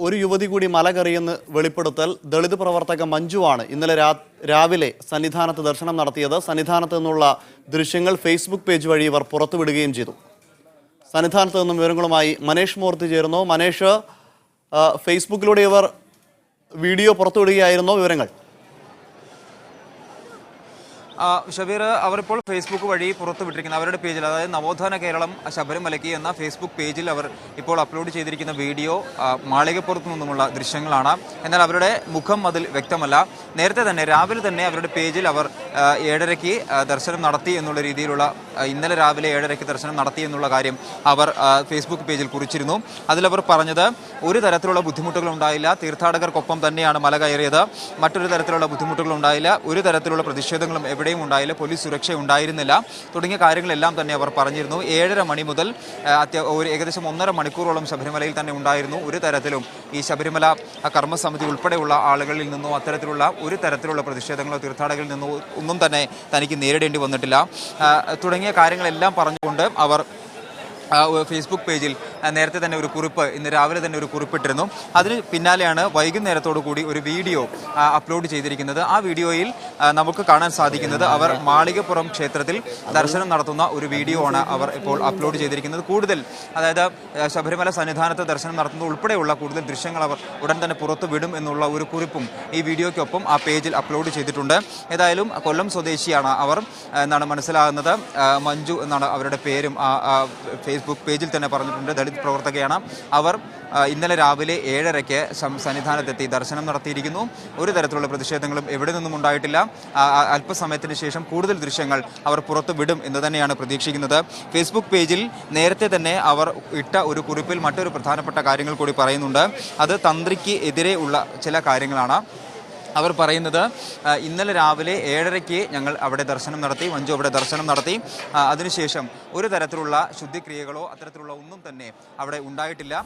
ഒരു യുവതി കൂടി മല കയറിയെന്ന് വെളിപ്പെടുത്തൽ ദളിത് പ്രവർത്തക മഞ്ജുവാണ് ഇന്നലെ രാവിലെ സന്നിധാനത്ത് ദർശനം നടത്തിയത്. സന്നിധാനത്ത് നിന്നുള്ള ദൃശ്യങ്ങൾ ഫേസ്ബുക്ക് പേജ് വഴി ഇവർ പുറത്തുവിടുകയും ചെയ്തു. സന്നിധാനത്ത് നിന്നും വിവരങ്ങളുമായി മനേഷ് മൂർത്തി ചേർന്നു. മനേഷ്, ഫേസ്ബുക്കിലൂടെ ഇവർ വീഡിയോ പുറത്തുവിടുകയായിരുന്നോ? വിവരങ്ങൾ. ഷബീർ, അവരിപ്പോൾ ഫേസ്ബുക്ക് വഴി പുറത്തുവിട്ടിരിക്കുന്ന അവരുടെ പേജിൽ, അതായത് നവോത്ഥാന കേരളം ശബരിമലയ്ക്ക് എന്ന ഫേസ്ബുക്ക് പേജിൽ അവർ ഇപ്പോൾ അപ്ലോഡ് ചെയ്തിരിക്കുന്ന വീഡിയോ മാളികപ്പുറത്തു നിന്നുമുള്ള ദൃശ്യങ്ങളാണ്. എന്നാൽ അവരുടെ മുഖം അതിൽ വ്യക്തമല്ല. നേരത്തെ തന്നെ രാവിലെ തന്നെ അവരുടെ പേജിൽ അവർ 7:30-ക്ക് ദർശനം നടത്തി എന്നുള്ള രീതിയിലുള്ള, ഇന്നലെ രാവിലെ 7:30-ക്ക് ദർശനം നടത്തി എന്നുള്ള കാര്യം അവർ ഫേസ്ബുക്ക് പേജിൽ കുറിച്ചിരുന്നു. അതിലവർ പറഞ്ഞത് ഒരു തരത്തിലുള്ള ബുദ്ധിമുട്ടുകൾ ഉണ്ടായില്ല, തീർത്ഥാടകർക്കൊപ്പം തന്നെയാണ് മല കയറിയത്, മറ്റൊരു തരത്തിലുള്ള ബുദ്ധിമുട്ടുകൾ ഉണ്ടായില്ല, ഒരു തരത്തിലുള്ള പ്രതിഷേധങ്ങളും എവിടെയും ഉണ്ടായില്ല, പോലീസ് സുരക്ഷ ഉണ്ടായിരുന്നില്ല തുടങ്ങിയ കാര്യങ്ങളെല്ലാം തന്നെ അവർ പറഞ്ഞിരുന്നു. 7:30 മണി മുതൽ ഏകദേശം 1.5 മണിക്കൂറോളം ശബരിമലയിൽ തന്നെ ഉണ്ടായിരുന്നു. ഒരു തരത്തിലും ഈ ശബരിമല കർമ്മസമിതി ഉൾപ്പെടെയുള്ള ആളുകളിൽ നിന്നോ അത്തരത്തിലുള്ള ഒരു തരത്തിലുള്ള പ്രതിഷേധങ്ങളോ തീർത്ഥാടകരിൽ നിന്നോ ഒന്നും തന്നെ തനിക്ക് നേരിടേണ്ടി വന്നിട്ടില്ല തുടങ്ങിയ കാര്യങ്ങളെല്ലാം പറഞ്ഞുകൊണ്ട് അവർ ഫേസ്ബുക്ക് പേജിൽ നേരത്തെ തന്നെ ഒരു കുറിപ്പ്, ഇന്ന് രാവിലെ തന്നെ ഒരു കുറിപ്പിട്ടിരുന്നു. അതിന് പിന്നാലെയാണ് വൈകുന്നേരത്തോടു കൂടി ഒരു വീഡിയോ അപ്ലോഡ് ചെയ്തിരിക്കുന്നത്. ആ വീഡിയോയിൽ നമുക്ക് കാണാൻ സാധിക്കുന്നത് അവർ മാളികപ്പുറം ക്ഷേത്രത്തിൽ ദർശനം നടത്തുന്ന ഒരു വീഡിയോ ആണ് അവർ ഇപ്പോൾ അപ്ലോഡ് ചെയ്തിരിക്കുന്നത്. കൂടുതൽ, അതായത് ശബരിമല സന്നിധാനത്ത് ദർശനം നടത്തുന്നത് ഉൾപ്പെടെയുള്ള കൂടുതൽ ദൃശ്യങ്ങൾ അവർ ഉടൻ തന്നെ പുറത്തു വിടും എന്നുള്ള ഒരു കുറിപ്പും ഈ വീഡിയോയ്ക്കൊപ്പം ആ പേജിൽ അപ്ലോഡ് ചെയ്തിട്ടുണ്ട്. ഏതായാലും കൊല്ലം സ്വദേശിയാണ് അവർ എന്നാണ് മനസ്സിലാകുന്നത്. മഞ്ജു എന്നാണ് അവരുടെ പേരും ഫേസ്ബുക്ക് പേജിൽ തന്നെ പറഞ്ഞിട്ടുണ്ട്. ദളിത് പ്രവർത്തകയാണ് അവർ. ഇന്നലെ രാവിലെ 7:30-ക്ക് സന്നിധാനത്തെത്തി ദർശനം നടത്തിയിരിക്കുന്നു. ഒരു തരത്തിലുള്ള പ്രതിഷേധങ്ങളും എവിടെ നിന്നും ഉണ്ടായിട്ടില്ല. അല്പസമയത്തിന് ശേഷം കൂടുതൽ ദൃശ്യങ്ങൾ അവർ പുറത്തു വിടും എന്ന് തന്നെയാണ് പ്രതീക്ഷിക്കുന്നത്. ഫേസ്ബുക്ക് പേജിൽ നേരത്തെ തന്നെ അവർ ഇട്ട ഒരു കുറിപ്പിൽ മറ്റൊരു പ്രധാനപ്പെട്ട കാര്യങ്ങൾ കൂടി പറയുന്നുണ്ട്. അത് തന്ത്രിക്ക് എതിരെ ഉള്ള ചില കാര്യങ്ങളാണ്. അവർ പറയുന്നത്, ഇന്നലെ രാവിലെ 7:30-ക്ക് ഞങ്ങൾ അവിടെ ദർശനം നടത്തി, മഞ്ജു അവിടെ ദർശനം നടത്തി. അതിനുശേഷം ഒരു തരത്തിലുള്ള ശുദ്ധിക്രിയകളോ അത്തരത്തിലുള്ള ഒന്നും തന്നെ അവിടെ ഉണ്ടായിട്ടില്ല.